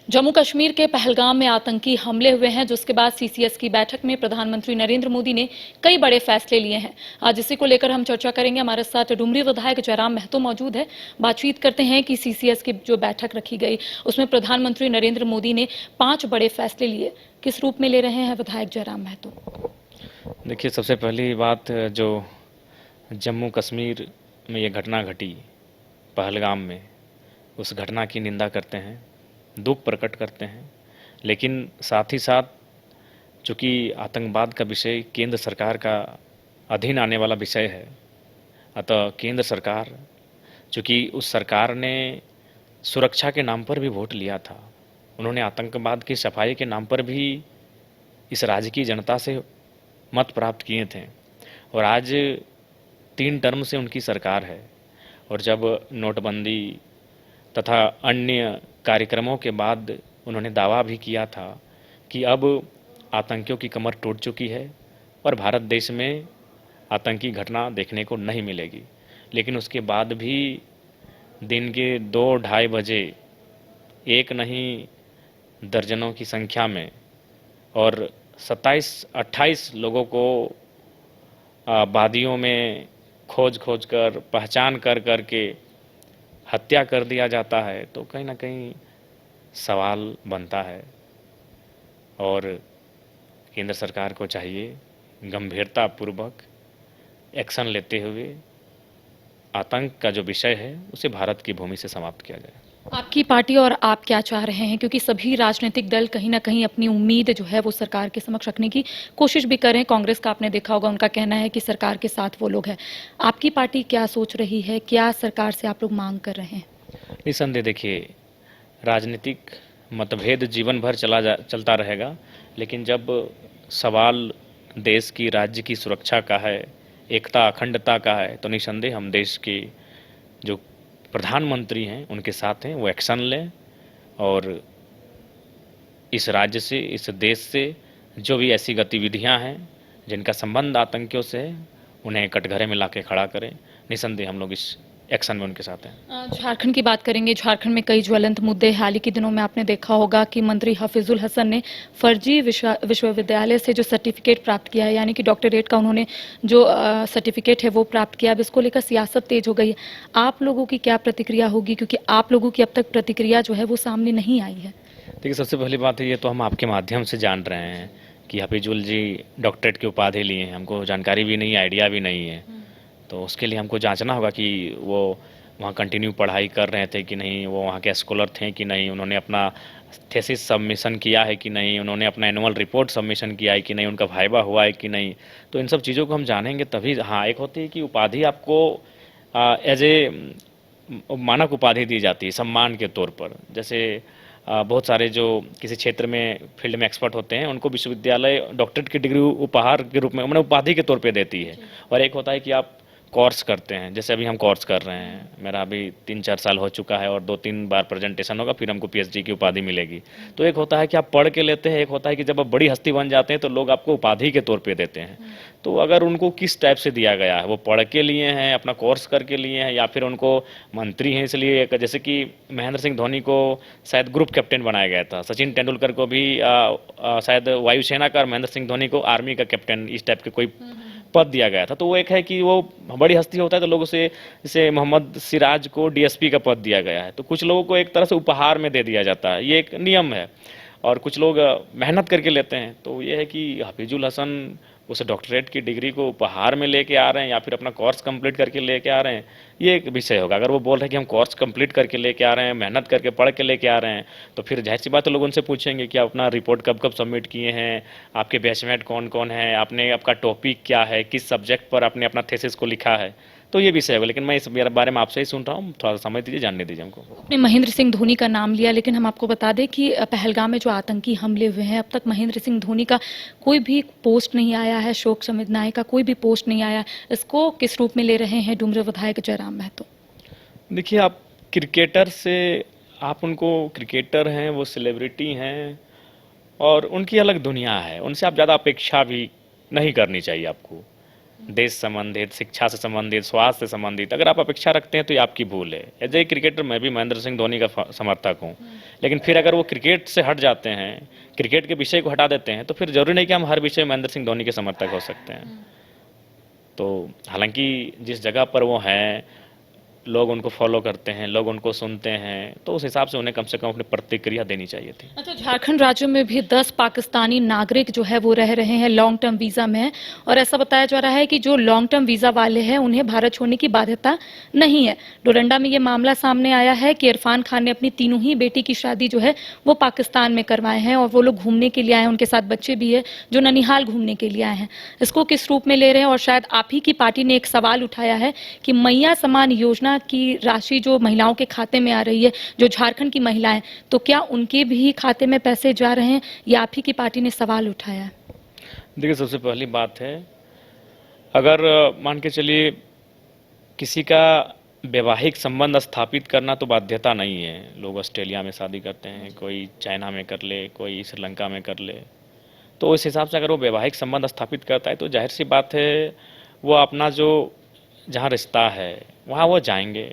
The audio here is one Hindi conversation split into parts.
जम्मू कश्मीर के पहलगाम में आतंकी हमले हुए हैं, जिसके बाद सीसीएस की बैठक में प्रधानमंत्री नरेंद्र मोदी ने कई बड़े फैसले लिए हैं। आज इसी को लेकर हम चर्चा करेंगे। हमारे साथ डुमरी विधायक जयराम महतो मौजूद है। बातचीत करते हैं कि सीसीएस की जो बैठक रखी गई उसमें प्रधानमंत्री नरेंद्र मोदी ने 5 बड़े फैसले लिए। किस रूप में ले रहे हैं विधायक जयराम महतो? देखिए, सबसे पहली बात जो जम्मू कश्मीर में ये घटना घटी पहलगाम में, उस घटना की निंदा करते हैं, दुख प्रकट करते हैं। लेकिन साथ ही साथ चूँकि आतंकवाद का विषय केंद्र सरकार का अधीन आने वाला विषय है, अतः केंद्र सरकार, चूँकि उस सरकार ने सुरक्षा के नाम पर भी वोट लिया था, उन्होंने आतंकवाद की सफाई के नाम पर भी इस राज्य की जनता से मत प्राप्त किए थे। और आज 3 टर्म से उनकी सरकार है, और जब नोटबंदी तथा अन्य कार्यक्रमों के बाद उन्होंने दावा भी किया था कि अब आतंकियों की कमर टूट चुकी है और भारत देश में आतंकी घटना देखने को नहीं मिलेगी। लेकिन उसके बाद भी दिन के 2-2:30 बजे एक नहीं दर्जनों की संख्या में और 27-28 लोगों को वादियों में खोज कर पहचान कर के हत्या कर दिया जाता है, तो कहीं ना कहीं सवाल बनता है। और केंद्र सरकार को चाहिए गंभीरतापूर्वक एक्शन लेते हुए आतंक का जो विषय है उसे भारत की भूमि से समाप्त किया जाए। आपकी पार्टी और आप क्या चाह रहे हैं? क्योंकि सभी राजनीतिक दल कहीं ना कहीं अपनी उम्मीद जो है वो सरकार के समक्ष रखने की कोशिश भी कर रहे हैं। कांग्रेस का आपने देखा होगा, उनका कहना है कि सरकार के साथ वो लोग हैं। आपकी पार्टी क्या सोच रही है? क्या सरकार से आप लोग मांग कर रहे हैं? निसंदेह देखिए, राजनीतिक मतभेद जीवन भर चलता रहेगा, लेकिन जब सवाल देश की, राज्य की सुरक्षा का है, एकता अखंडता का है, तो निसंदेह हम देश के जो प्रधानमंत्री हैं उनके साथ हैं, वो एक्शन लें और इस राज्य से, इस देश से जो भी ऐसी गतिविधियां हैं जिनका संबंध आतंकियों से है, उन्हें कटघरे में लाके खड़ा करें। निसंदेह हम लोग इस एक्शन में उनके साथ हैं। झारखंड की बात करेंगे। झारखंड में कई ज्वलंत मुद्दे। हाल ही के दिनों में आपने देखा होगा कि मंत्री हफीजुल हसन ने फर्जी विश्वविद्यालय से जो सर्टिफिकेट प्राप्त किया है, यानी कि डॉक्टरेट का उन्होंने जो सर्टिफिकेट है वो प्राप्त किया। अब इसको लेकर सियासत तेज हो गई है। आप लोगों की क्या प्रतिक्रिया होगी? क्योंकि आप लोगों की अब तक प्रतिक्रिया जो है वो सामने नहीं आई है। देखिए, सबसे पहली बात है, ये तो हम आपके माध्यम से जान रहे हैं कि हफीजुल जी डॉक्टरेट की उपाधि लिए हैं। हमको जानकारी भी नहीं, आइडिया भी नहीं है। तो उसके लिए हमको जांचना होगा कि वो वहाँ कंटिन्यू पढ़ाई कर रहे थे कि नहीं, वो वहाँ के स्कॉलर थे कि नहीं, उन्होंने अपना थीसिस सबमिशन किया है कि नहीं, उन्होंने अपना एनुअल रिपोर्ट सबमिशन किया है कि नहीं, उनका वाइवा हुआ है कि नहीं। तो इन सब चीज़ों को हम जानेंगे तभी। हाँ, एक होती है कि उपाधि आपको एज ए मानक उपाधि दी जाती है सम्मान के तौर पर। जैसे बहुत सारे जो किसी क्षेत्र में फील्ड में एक्सपर्ट होते हैं, उनको विश्वविद्यालय डॉक्टरेट की डिग्री उपहार के रूप में, मतलब उपाधि के तौर पे देती है। और एक होता है कि आप कोर्स करते हैं, जैसे अभी हम कोर्स कर रहे हैं, मेरा अभी 3-4 साल हो चुका है और 2-3 बार प्रेजेंटेशन होगा, फिर हमको पीएचडी की उपाधि मिलेगी। तो एक होता है कि आप पढ़ के लेते हैं, एक होता है कि जब आप बड़ी हस्ती बन जाते हैं तो लोग आपको उपाधि के तौर पे देते हैं। तो अगर उनको किस टाइप से दिया गया है, वो पढ़ के लिए हैं, अपना कोर्स करके लिए हैं, या फिर उनको मंत्री हैं इसलिए, जैसे कि महेंद्र सिंह धोनी को शायद ग्रुप कैप्टन बनाया गया था, सचिन तेंदुलकर को भी शायद वायुसेना का, और महेंद्र सिंह धोनी को आर्मी का कैप्टन, इस टाइप के कोई पद दिया गया था। तो वो एक है कि वो बड़ी हस्ती होता है तो लोग उसे, जैसे मोहम्मद सिराज को डीएसपी का पद दिया गया है, तो कुछ लोगों को एक तरह से उपहार में दे दिया जाता है, ये एक नियम है। और कुछ लोग मेहनत करके लेते हैं। तो ये है कि हफीजुल हसन उस डॉक्टरेट की डिग्री को उपहार में लेके आ रहे हैं या फिर अपना कोर्स कंप्लीट करके लेके आ रहे हैं, ये एक विषय होगा। अगर वो बोल रहे हैं कि हम कोर्स कंप्लीट करके लेके आ रहे हैं, मेहनत करके पढ़ के लेके आ रहे हैं, तो फिर जाहिर सी बात है लोग उनसे पूछेंगे कि आप अपना रिपोर्ट कब कब सबमिट किए हैं, आपके बैचमेट कौन कौन है, आपने आपका टॉपिक क्या है, किस सब्जेक्ट पर आपने अपना थीसिस को लिखा है। तो ये विषय होगा। लेकिन मैं इस बारे में आपसे ही सुन रहा हूँ, थोड़ा सा समझ दीजिए, जानने दीजिए हमको। आपने महेंद्र सिंह धोनी का नाम लिया, लेकिन हम आपको बता दें कि पहलगाम में जो आतंकी हमले हुए हैं, अब तक महेंद्र सिंह धोनी का कोई भी पोस्ट नहीं आया है, शोक संवेदनाएं का कोई भी पोस्ट नहीं आया। इसको किस रूप में ले रहे हैं डुमरी विधायक जयराम महतो? देखिए, आप क्रिकेटर से, आप उनको क्रिकेटर हैं, वो सेलिब्रिटी हैं और उनकी अलग दुनिया है, उनसे आप ज़्यादा अपेक्षा भी नहीं करनी चाहिए आपको। देश संबंधित, शिक्षा से संबंधित, स्वास्थ्य से संबंधित अगर आप अपेक्षा रखते हैं तो ये आपकी भूल है। एज ए क्रिकेटर मैं भी महेंद्र सिंह धोनी का समर्थक हूँ, लेकिन फिर अगर वो क्रिकेट से हट जाते हैं, क्रिकेट के विषय को हटा देते हैं, तो फिर जरूरी नहीं कि हम हर विषय में महेंद्र सिंह धोनी के समर्थक हो सकते हैं। तो हालांकि जिस जगह पर वो हैं, लोग उनको फॉलो करते हैं, लोग उनको सुनते हैं, तो उस हिसाब से उन्हें कम से कम अपनी प्रतिक्रिया देनी चाहिए थी। अच्छा, झारखंड राज्य में भी 10 पाकिस्तानी नागरिक जो है वो रह रहे हैं लॉन्ग टर्म वीजा में, और ऐसा बताया जा रहा है कि जो लॉन्ग टर्म वीजा वाले हैं उन्हें भारत छोड़ने की बाध्यता नहीं है। डोरंडा में ये मामला सामने आया है कि इरफान खान ने अपनी तीनों ही बेटी की शादी जो है वो पाकिस्तान में करवाए हैं, और वो लोग घूमने के लिए आए हैं, उनके साथ बच्चे भी है जो ननिहाल घूमने के लिए आए हैं। इसको किस रूप में ले रहे हैं? और शायद आप ही की पार्टी ने एक सवाल उठाया है कि मैया समान योजना की राशि जो महिलाओं के खाते में आ रही है, जो झारखंड की महिलाएं, तो क्या उनके भी खाते में पैसे जा रहे हैं? या आप ही की पार्टी ने सवाल उठाया है? देखिए, सबसे पहली बात है, अगर मान के चलिए किसी का वैवाहिक संबंध स्थापित करना तो बाध्यता नहीं है। लोग ऑस्ट्रेलिया में शादी करते हैं, कोई चाइना में कर ले, कोई श्रीलंका में कर ले, तो इस हिसाब से अगर वो वैवाहिक संबंध स्थापित करता है तो जाहिर सी बात है वो अपना जो जहाँ रिश्ता है वहाँ वो जाएंगे,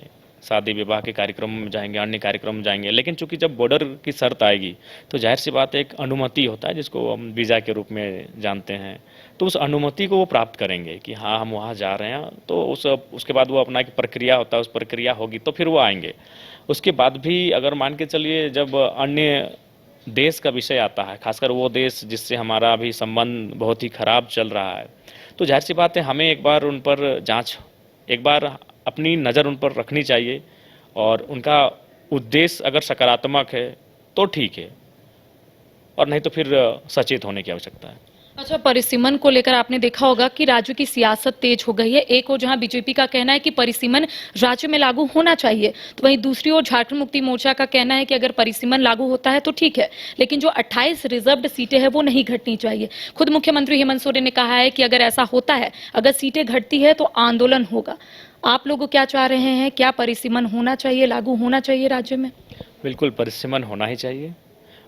शादी विवाह के कार्यक्रम में जाएंगे, अन्य कार्यक्रम में जाएंगे। लेकिन चूंकि जब बॉर्डर की शर्त आएगी तो जाहिर सी बात है एक अनुमति होता है जिसको हम वीज़ा के रूप में जानते हैं, तो उस अनुमति को वो प्राप्त करेंगे कि हाँ हम वहाँ जा रहे हैं। तो उसके बाद वो अपना एक प्रक्रिया होता है, उस प्रक्रिया होगी तो फिर वो आएंगे। उसके बाद भी अगर मान के चलिए जब अन्य देश का विषय आता है, खासकर वो देश जिससे हमारा अभी संबंध बहुत ही खराब चल रहा है, तो जाहिर सी बात है हमें एक बार उन पर जांच, एक बार अपनी नज़र उन पर रखनी चाहिए, और उनका उद्देश्य अगर सकारात्मक है तो ठीक है, और नहीं तो फिर सचेत होने की आवश्यकता है। अच्छा, परिसीमन को लेकर आपने देखा होगा कि राज्य की सियासत तेज हो गई है। एक और जहां बीजेपी का कहना है कि परिसीमन राज्य में लागू होना चाहिए, तो वहीं दूसरी ओर झारखंड मुक्ति मोर्चा का कहना है कि अगर परिसीमन लागू होता है तो ठीक है, लेकिन जो 28 रिजर्व्ड सीटें हैं वो नहीं घटनी चाहिए। खुद मुख्यमंत्री हेमंत सोरेन ने कहा है कि अगर ऐसा होता है, अगर सीटें घटती है तो आंदोलन होगा। आप लोग क्या चाह रहे हैं? क्या परिसीमन होना चाहिए, लागू होना चाहिए राज्य में? बिल्कुल परिसीमन होना ही चाहिए,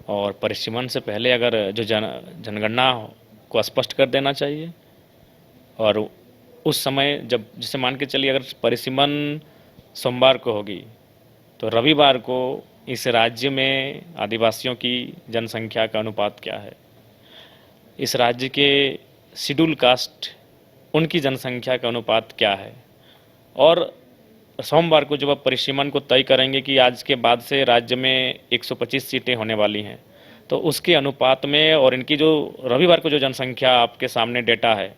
और परिसीमन से पहले अगर जो जनगणना को स्पष्ट कर देना चाहिए, और उस समय जब जैसे मान के चलिए अगर परिसीमन सोमवार को होगी तो रविवार को इस राज्य में आदिवासियों की जनसंख्या का अनुपात क्या है, इस राज्य के शेड्यूल कास्ट उनकी जनसंख्या का अनुपात क्या है, और सोमवार को जब आप परिसीमन को तय करेंगे कि आज के बाद से राज्य में 125 सीटें होने वाली हैं, तो उसके अनुपात में और इनकी जो रविवार को जो जनसंख्या आपके सामने डेटा है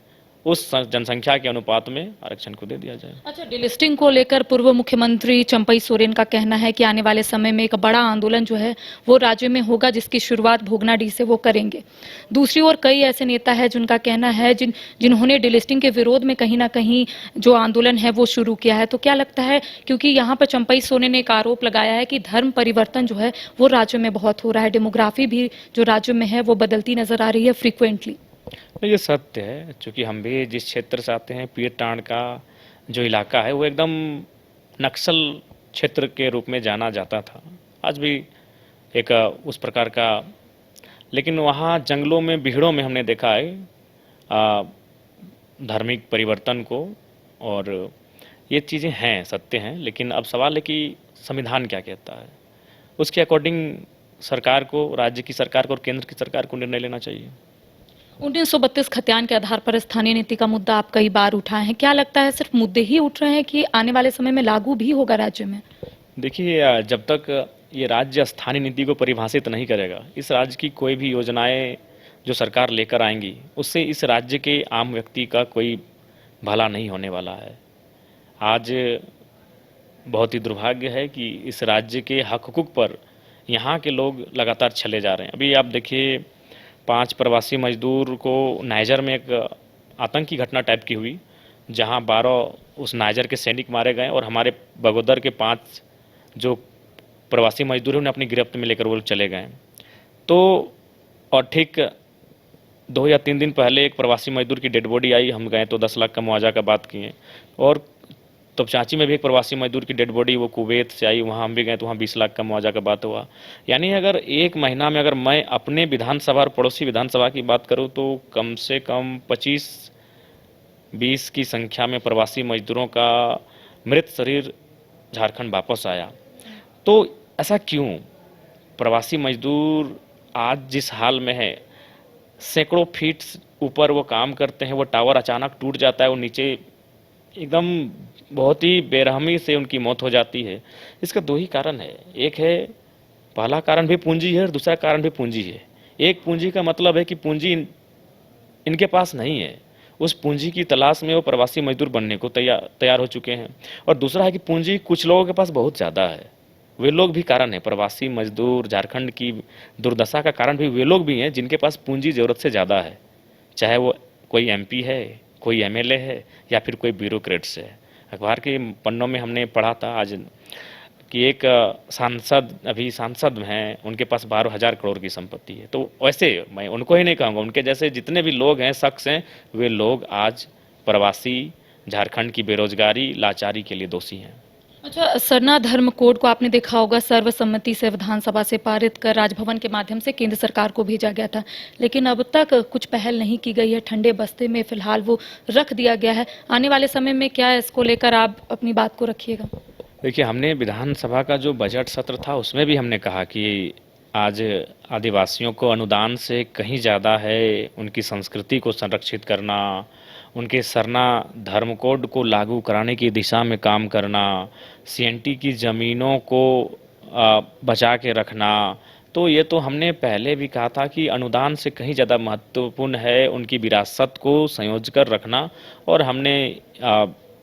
उस जनसंख्या के अनुपात में आरक्षण को दे दिया जाए। अच्छा, डिलिस्टिंग को लेकर पूर्व मुख्यमंत्री चंपई सोरेन का कहना है कि आने वाले समय में एक बड़ा आंदोलन जो है वो राज्य में होगा, जिसकी शुरुआत भोगनाडीह से वो करेंगे। दूसरी ओर कई ऐसे नेता हैं जिनका कहना है जिन्होंने डिलिस्टिंग के विरोध में कहीं ना कहीं जो आंदोलन है वो शुरू किया है। तो क्या लगता है, क्योंकि यहाँ पर चंपई सोरेन ने एक आरोप लगाया है कि धर्म परिवर्तन जो है वो राज्य में बहुत हो रहा है, डेमोग्राफी भी जो राज्य में है वो बदलती नजर आ रही है फ्रीक्वेंटली। ये सत्य है, क्योंकि हम भी जिस क्षेत्र से आते हैं, पीरटांड का जो इलाका है वो एकदम नक्सल क्षेत्र के रूप में जाना जाता था, आज भी एक उस प्रकार का, लेकिन वहाँ जंगलों में भीड़ों में हमने देखा है धार्मिक परिवर्तन को, और ये चीज़ें हैं, सत्य हैं। लेकिन अब सवाल है कि संविधान क्या कहता है, उसके अकॉर्डिंग सरकार को, राज्य की सरकार को और केंद्र की सरकार को निर्णय लेना चाहिए। 1932 खतियान के आधार पर स्थानीय नीति का मुद्दा आप कई बार उठाए हैं। क्या लगता है सिर्फ मुद्दे ही उठ रहे हैं कि आने वाले समय में लागू भी होगा राज्य में? देखिए, जब तक ये राज्य स्थानीय नीति को परिभाषित नहीं करेगा, इस राज्य की कोई भी योजनाएं जो सरकार लेकर आएंगी उससे इस राज्य के आम व्यक्ति का कोई भला नहीं होने वाला है। आज बहुत ही दुर्भाग्य है कि इस राज्य के हक हुकूक पर यहाँ के लोग लगातार छले जा रहे हैं। अभी आप देखिए, 5 प्रवासी मजदूर को नाइजर में एक आतंकी घटना टाइप की हुई, जहां 12 उस नाइजर के सैनिक मारे गए, और हमारे बगोदर के 5 जो प्रवासी मजदूर हैं उन्हें अपनी गिरफ्त में लेकर वो चले गए। तो और ठीक 2 या 3 दिन पहले एक प्रवासी मजदूर की डेड बॉडी आई, हम गए तो 10 लाख का मुआवजा का बात किए। और तो चांची में भी एक प्रवासी मजदूर की डेड बॉडी वो कुवैत से आई, वहाँ हम भी गए तो वहाँ 20 लाख का मुआवजा का बात हुआ। यानी अगर एक महीना में अगर मैं अपने विधानसभा और पड़ोसी विधानसभा की बात करूँ तो कम से कम 25 20 की संख्या में प्रवासी मजदूरों का मृत शरीर झारखंड वापस आया। तो ऐसा क्यों? प्रवासी मजदूर आज जिस हाल में है, सैकड़ों फीट ऊपर वो काम करते हैं, वो टावर अचानक टूट जाता है, वो नीचे एकदम बहुत ही बेरहमी से उनकी मौत हो जाती है। इसका दो ही कारण है। एक है, पहला कारण भी पूंजी है और दूसरा कारण भी पूंजी है। एक पूंजी का मतलब है कि पूंजी इनके पास नहीं है, उस पूंजी की तलाश में वो प्रवासी मजदूर बनने को तैयार हो चुके हैं। और दूसरा है कि पूंजी कुछ लोगों के पास बहुत ज़्यादा है, वे लोग भी कारण है। प्रवासी मजदूर झारखंड की दुर्दशा का कारण भी वे लोग भी हैं जिनके पास पूंजी ज़रूरत से ज़्यादा है, चाहे वो कोई एमपी है, कोई एमएलए है या फिर कोई ब्यूरोक्रेट्स है। अखबार के पन्नों में हमने पढ़ा था आज कि एक सांसद अभी सांसद हैं, उनके पास 12,000 करोड़ की संपत्ति है। तो वैसे मैं उनको ही नहीं कहूँगा, उनके जैसे जितने भी लोग हैं, शख्स हैं, वे लोग आज प्रवासी झारखंड की बेरोजगारी लाचारी के लिए दोषी हैं। अच्छा, सरना धर्म कोड को आपने देखा होगा, सर्वसम्मति से विधानसभा से पारित कर राजभवन के माध्यम से केंद्र सरकार को भेजा गया था, लेकिन अब तक कुछ पहल नहीं की गई है। ठंडे बस्ते में फिलहाल वो रख दिया गया है। आने वाले समय में क्या इसको लेकर आप अपनी बात को रखिएगा? देखिए, हमने विधानसभा का जो बजट सत्र था उसमें भी हमने कहा कि आज आदिवासियों को अनुदान से कहीं ज़्यादा है उनकी संस्कृति को संरक्षित करना, उनके सरना धर्म कोड को लागू कराने की दिशा में काम करना, सीएनटी की ज़मीनों को बचा के रखना। तो ये तो हमने पहले भी कहा था कि अनुदान से कहीं ज़्यादा महत्वपूर्ण है उनकी विरासत को संयोज कर रखना। और हमने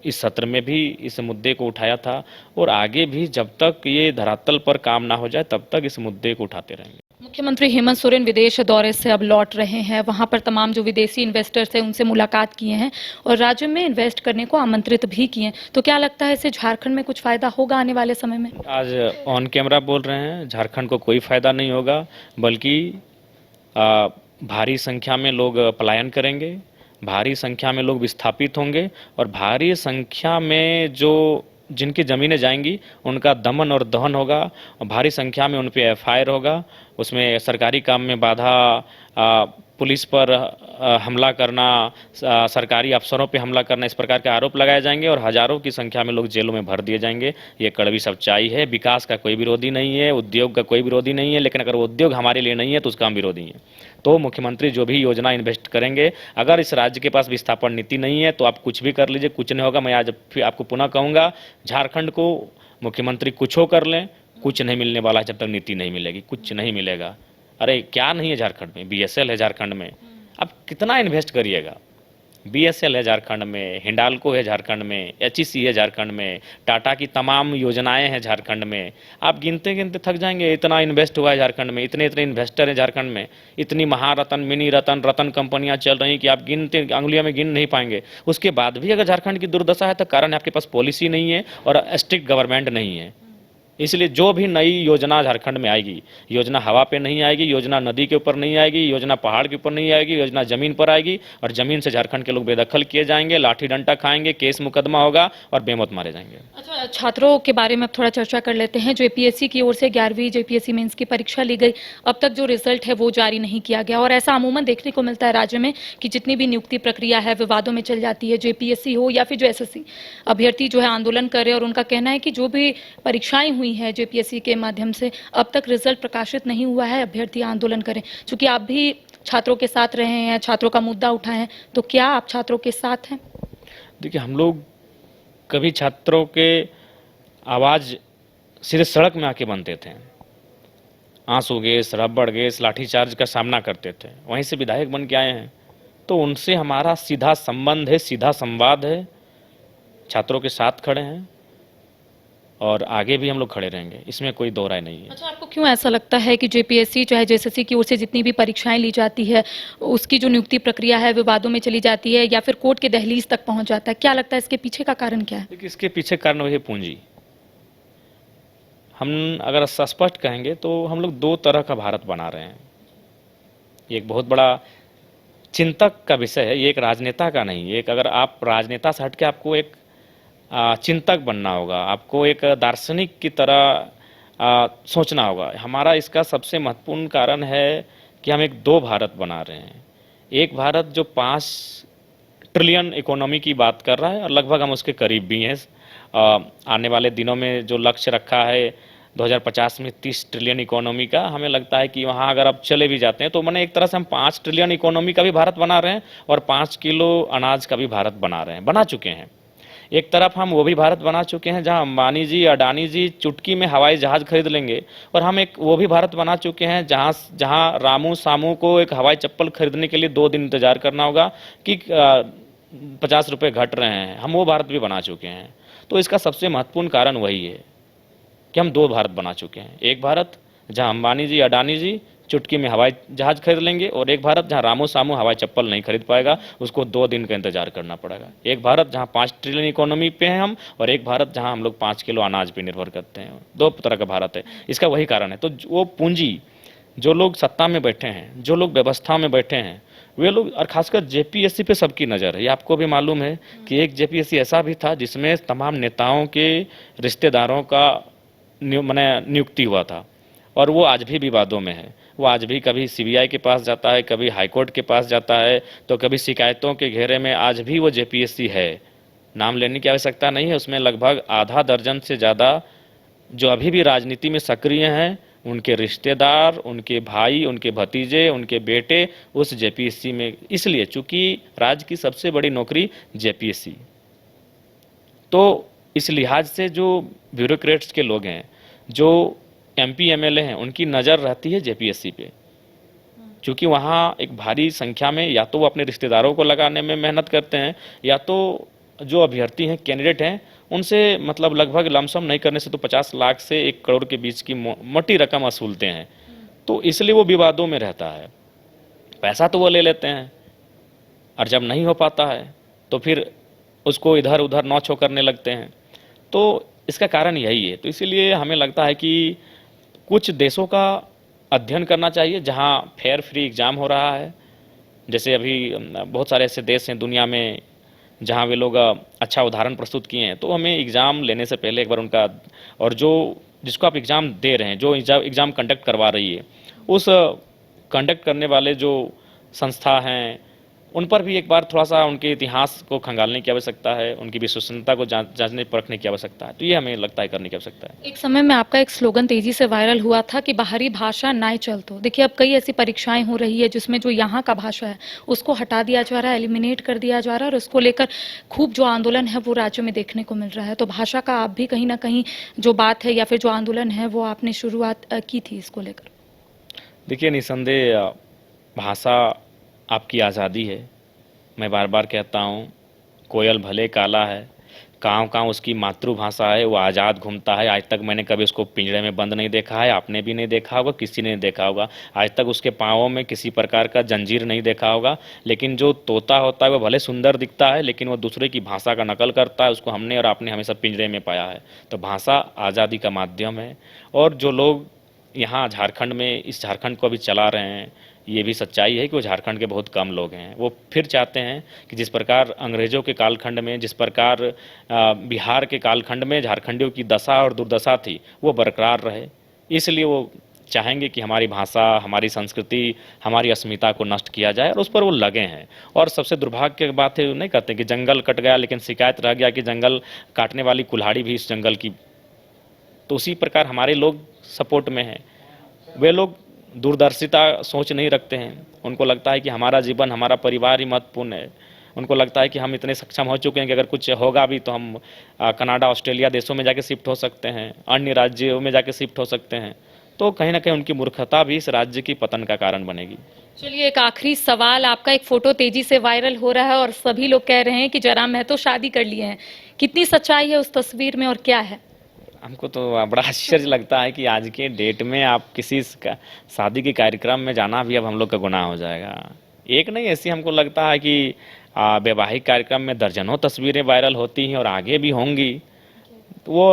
इस सत्र में भी इस मुद्दे को उठाया था और आगे भी जब तक ये धरातल पर काम ना हो जाए तब तक इस मुद्दे को उठाते रहेंगे। मुख्यमंत्री हेमंत सोरेन विदेश दौरे से अब लौट रहे हैं। वहां पर तमाम जो विदेशी इन्वेस्टर्स हैं उनसे मुलाकात किए हैं और राज्य में इन्वेस्ट करने को आमंत्रित भी किए हैं। तो क्या लगता है इससे झारखंड में कुछ फायदा होगा आने वाले समय में? आज ऑन कैमरा बोल रहे हैं, झारखंड को कोई फायदा नहीं होगा, बल्कि भारी संख्या में लोग पलायन करेंगे, भारी संख्या में लोग विस्थापित होंगे और भारी संख्या में जो जिनकी ज़मीनें जाएंगी उनका दमन और दहन होगा और भारी संख्या में उन पे एफआईआर होगा। उसमें सरकारी काम में बाधा, पुलिस पर हमला करना, सरकारी अफसरों पे हमला करना, इस प्रकार के आरोप लगाए जाएंगे और हज़ारों की संख्या में लोग जेलों में भर दिए जाएंगे। ये कड़वी सच्चाई है। विकास का कोई विरोधी नहीं है, उद्योग का कोई विरोधी नहीं है, लेकिन अगर वो उद्योग हमारे लिए नहीं है तो उसका हम विरोधी हैं। तो मुख्यमंत्री जो भी योजना इन्वेस्ट करेंगे, अगर इस राज्य के पास विस्थापन नीति नहीं है तो आप कुछ भी कर लीजिए, कुछ नहीं होगा। मैं आज फिर आपको पुनः कहूँगा, झारखंड को मुख्यमंत्री कुछ हो कर लें, कुछ नहीं मिलने वाला है जब तक नीति नहीं मिलेगी, कुछ नहीं मिलेगा। अरे क्या नहीं है झारखंड में? बीएसएल है झारखंड में, आप कितना इन्वेस्ट करिएगा? बीएसएल है झारखंड में, हिंडाल्को है झारखंड में, एचईसी है झारखंड में, टाटा की तमाम योजनाएं हैं झारखंड में। आप गिनते गिनते थक जाएंगे, इतना इन्वेस्ट हुआ है झारखंड में, इतने इतने इन्वेस्टर हैं झारखंड में, इतनी महारत्न, मिनी रतन, रतन कंपनियां चल रही कि आप गिनते अंगुलियों में गिन नहीं पाएंगे। उसके बाद भी अगर झारखंड की दुर्दशा है तो कारण है आपके पास पॉलिसी नहीं है और स्ट्रिक्ट गवर्नमेंट नहीं है। इसलिए जो भी नई योजना झारखंड में आएगी, योजना हवा पे नहीं आएगी, योजना नदी के ऊपर नहीं आएगी, योजना पहाड़ के ऊपर नहीं आएगी, योजना जमीन पर आएगी और जमीन से झारखंड के लोग बेदखल किए जाएंगे, लाठी डंडा खाएंगे, केस मुकदमा होगा और बेमौत मारे जाएंगे। अच्छा, छात्रों के बारे में अब थोड़ा चर्चा कर लेते हैं। जो एपीएससी की ओर से 11वीं जेपीएससी मेंस की परीक्षा ली गई, अब तक जो रिजल्ट है वो जारी नहीं किया गया और ऐसा अमूमन देखने को मिलता है राज्य में कि जितनी भी नियुक्ति प्रक्रिया है विवादों में चल जाती है। जेपीएससी हो या फिर जो एसएससी, अभ्यर्थी जो है आंदोलन कर रहे हैं और उनका कहना है कि जो भी परीक्षाएं हुई हैं जेपीएससी के माध्यम से अब तक रिजल्ट प्रकाशित नहीं हुआ है, अभ्यर्थी आंदोलन करें। चूंकि आप भी छात्रों के साथ रहे हैं, छात्रों का मुद्दा उठाए हैं, तो क्या आप छात्रों के साथ हैं? देखिए, हम लोग कभी छात्रों के आवाज़ सीधे सड़क में आके बनते थे, आंसू गैस, रबड़ गैस, लाठीचार्ज का सामना करते थे, वहीं से विधायक बन के आए हैं। तो उनसे हमारा सीधा संबंध है, सीधा संवाद है, छात्रों के साथ खड़े हैं और आगे भी हम लोग खड़े रहेंगे, इसमें कोई दो राय नहीं है। अच्छा, आपको क्यों ऐसा लगता है कि जेपीएससी चाहे जेएसएससी की ओर से जितनी भी परीक्षाएं ली जाती है उसकी जो नियुक्ति प्रक्रिया है विवादों में चली जाती है या फिर कोर्ट के दहलीज तक पहुंच जाता है? क्या लगता है इसके पीछे का कारण क्या है? देखिए, इसके पीछे कारण वही पूंजी। हम अगर स्पष्ट कहेंगे तो हम लोग दो तरह का भारत बना रहे हैं। एक बहुत बड़ा चिंतक का विषय है, ये एक राजनेता का नहीं। एक अगर आप राजनेता से हट के आपको एक चिंतक बनना होगा, आपको एक दार्शनिक की तरह सोचना होगा। हमारा इसका सबसे महत्वपूर्ण कारण है कि हम एक दो भारत बना रहे हैं। एक भारत जो 5 ट्रिलियन इकोनॉमी की बात कर रहा है और लगभग हम उसके करीब भी हैं। आने वाले दिनों में जो लक्ष्य रखा है 2050 में 30 ट्रिलियन इकोनॉमी का, हमें लगता है कि वहाँ अगर अब चले भी जाते हैं तो मैंने एक तरह से हम 5 ट्रिलियन इकोनॉमी का भी भारत बना रहे हैं और 5 किलो अनाज का भी भारत बना रहे हैं, बना चुके हैं। एक तरफ हम वो भी भारत बना चुके हैं जहां अंबानी जी अडानी जी चुटकी में हवाई जहाज खरीद लेंगे, और हम एक वो भी भारत बना चुके हैं जहां जहां रामू सामू को एक हवाई चप्पल खरीदने के लिए 2 दिन इंतजार करना होगा कि 50 रुपये घट रहे हैं, हम वो भारत भी बना चुके हैं। तो इसका सबसे महत्वपूर्ण कारण वही है कि हम 2 भारत बना चुके हैं। एक भारत जहां अंबानी जी अडानी जी चुटकी में हवाई जहाज खरीद लेंगे, और एक भारत जहां रामू सामू हवाई चप्पल नहीं खरीद पाएगा, उसको 2 दिन का इंतजार करना पड़ेगा। एक भारत जहां 5 ट्रिलियन इकोनॉमी पे हैं हम, और एक भारत जहां हम लोग 5 किलो अनाज पे निर्भर करते हैं। 2 तरह का भारत है, इसका वही कारण है। तो वो पूंजी जो लोग सत्ता में बैठे हैं, जो लोग व्यवस्था में बैठे हैं, वे लोग, और खासकर जेपीएससी पे सबकी नज़र है। ये आपको भी मालूम है कि एक जेपीएससी ऐसा भी था जिसमें तमाम नेताओं के रिश्तेदारों का नियुक्ति हुआ था, और वो आज भी विवादों में है। वो आज भी कभी सीबीआई के पास जाता है, कभी हाईकोर्ट के पास जाता है, तो कभी शिकायतों के घेरे में आज भी वो जेपीएससी है। नाम लेने की आवश्यकता नहीं है, उसमें लगभग आधा दर्जन से ज़्यादा जो अभी भी राजनीति में सक्रिय हैं, उनके रिश्तेदार, उनके भाई, उनके भतीजे, उनके बेटे उस जेपीएससी में, इसलिए चूंकि राज्य की सबसे बड़ी नौकरी जेपीएससी, तो इस लिहाज से जो ब्यूरोक्रेट्स के लोग हैं, जो एमपी एमएलए हैं, उनकी नज़र रहती है जेपीएससी पे, क्योंकि वहाँ एक भारी संख्या में या तो वो अपने रिश्तेदारों को लगाने में मेहनत करते हैं, या तो जो अभ्यर्थी हैं, कैंडिडेट हैं, उनसे मतलब लगभग लमसम नहीं करने से तो 50 लाख से 1 करोड़ के बीच की मोटी रकम वसूलते हैं। तो इसलिए वो विवादों में रहता है। पैसा तो वो ले लेते हैं, और जब नहीं हो पाता है तो फिर उसको इधर उधर नौछो करने लगते हैं। तो इसका कारण यही है। तो इसीलिए हमें लगता है कि कुछ देशों का अध्ययन करना चाहिए जहां फेयर फ्री एग्ज़ाम हो रहा है। जैसे अभी बहुत सारे ऐसे देश हैं दुनिया में जहां वे लोग अच्छा उदाहरण प्रस्तुत किए हैं। तो हमें एग्ज़ाम लेने से पहले एक बार उनका, और जो जिसको आप एग्ज़ाम दे रहे हैं, जो एग्ज़ाम कंडक्ट करवा रही है, उस कंडक्ट करने वाले जो संस्था हैं, उन पर भी एक बार थोड़ा सा उनके इतिहास को खंगालने की आवश्यकता है, उनकी विश्वसनीयता को जांचने परखने की आवश्यकता है। तो ये हमें लगता है करने की आवश्यकता है। एक समय में आपका एक स्लोगन तेजी से वायरल हुआ था कि बाहरी भाषा नाय चलतो। देखिए अब कई ऐसी परीक्षाएं हो रही है जिसमें जो यहाँ का भाषा है उसको हटा दिया जा रहा है, एलिमिनेट कर दिया जा रहा है, और उसको लेकर खूब जो आंदोलन है वो राज्य में देखने को मिल रहा है। तो भाषा का आप भी कहीं ना कहीं जो बात है या फिर जो आंदोलन है वो आपने शुरुआत की थी इसको लेकर? देखिए, निसंदेह भाषा आपकी आज़ादी है। मैं बार बार कहता हूँ, कोयल भले काला है, काँव उसकी मातृभाषा है, वो आज़ाद घूमता है। आज तक मैंने कभी उसको पिंजरे में बंद नहीं देखा है, आपने भी नहीं देखा होगा, किसी ने नहीं देखा होगा। आज तक उसके पाँवों में किसी प्रकार का जंजीर नहीं देखा होगा। लेकिन जो तोता होता है वो भले सुंदर दिखता है, लेकिन वो दूसरे की भाषा का नकल करता है। उसको हमने और आपने हमेशा पिंजरे में पाया है। तो भाषा आज़ादी का माध्यम है। और जो लोग यहाँ झारखंड में इस झारखंड को अभी चला रहे हैं, ये भी सच्चाई है कि वो झारखंड के बहुत कम लोग हैं। वो फिर चाहते हैं कि जिस प्रकार अंग्रेज़ों के कालखंड में, जिस प्रकार बिहार के कालखंड में झारखंडियों की दशा और दुर्दशा थी, वो बरकरार रहे। इसलिए वो चाहेंगे कि हमारी भाषा, हमारी संस्कृति, हमारी अस्मिता को नष्ट किया जाए, और उस पर वो लगे हैं। और सबसे दुर्भाग्य की बात है, वो नहीं कहते कि जंगल कट गया, लेकिन शिकायत रह गया कि जंगल काटने वाली कुल्हाड़ी भी इस जंगल की। तो उसी प्रकार हमारे लोग सपोर्ट में हैं। वे लोग दूरदर्शिता सोच नहीं रखते हैं। उनको लगता है कि हमारा जीवन, हमारा परिवार ही महत्वपूर्ण है। उनको लगता है कि हम इतने सक्षम हो चुके हैं कि अगर कुछ होगा भी तो हम कनाडा, ऑस्ट्रेलिया देशों में जाके शिफ्ट हो सकते हैं, अन्य राज्यों में जाके शिफ्ट हो सकते हैं। तो कहीं ना कहीं उनकी मूर्खता भी इस राज्य की पतन का कारण बनेगी। चलिए एक आखिरी सवाल, आपका एक फोटो तेजी से वायरल हो रहा है और सभी लोग कह रहे हैं कि जयराम महतो शादी कर लिए हैं। कितनी सच्चाई है उस तस्वीर में और क्या है? हमको तो बड़ा आश्चर्य लगता है कि आज के डेट में आप किसी शादी के कार्यक्रम में जाना भी अब हम लोग का गुनाह हो जाएगा। एक नहीं, ऐसी हमको लगता है कि वैवाहिक कार्यक्रम में दर्जनों तस्वीरें वायरल होती हैं और आगे भी होंगी। तो वो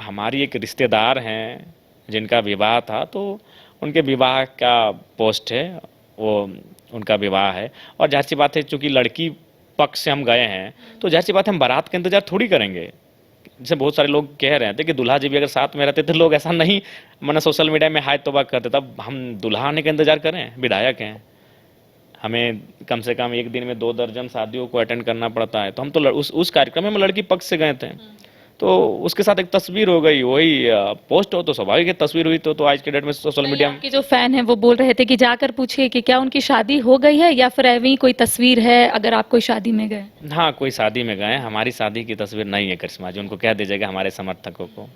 हमारी एक रिश्तेदार हैं जिनका विवाह था, तो उनके विवाह का पोस्ट है, वो उनका विवाह है। और जाहिर सी बात है, चूँकि लड़की पक्ष से हम गए हैं तो जाहिर सी बात है हम बारात का इंतजार थोड़ी करेंगे। जैसे बहुत सारे लोग कह रहे थे कि दूल्हा जी भी अगर साथ में रहते थे, लोग ऐसा नहीं मैंने सोशल मीडिया में हाय तोबा करते, तब हम दूल्हा आने का इंतजार करें? विधायक हैं, हमें कम से कम एक दिन में 2 दर्जन शादियों को अटेंड करना पड़ता है, तो हम तो उस कार्यक्रम में हम लड़की पक्ष से गए थे, तो उसके साथ एक तस्वीर हो गई, वही पोस्ट हो तो स्वाभाविक है, तस्वीर हुई तो आज के डेट में सोशल मीडिया में आपके जो फैन हैं वो बोल रहे थे कि जाकर पूछिए कि क्या उनकी शादी हो गई है या फिर ऐवी कोई तस्वीर है अगर आप कोई शादी में गए। हाँ, कोई शादी में गए, हमारी शादी की तस्वीर नहीं है करिश्मा जी, उनको कह दीजिएगा हमारे समर्थकों को।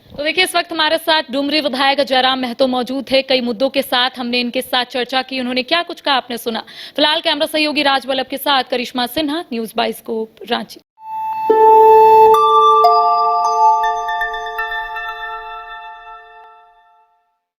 तो देखिए इस वक्त हमारे साथ डुमरी विधायक जयराम महतो मौजूद थे। कई मुद्दों के साथ हमने इनके साथ चर्चा की, उन्होंने क्या कुछ कहा आपने सुना। फिलहाल कैमरा सहयोगी राज वल्लभ के साथ करिश्मा सिन्हा, न्यूज़ 22 रांची।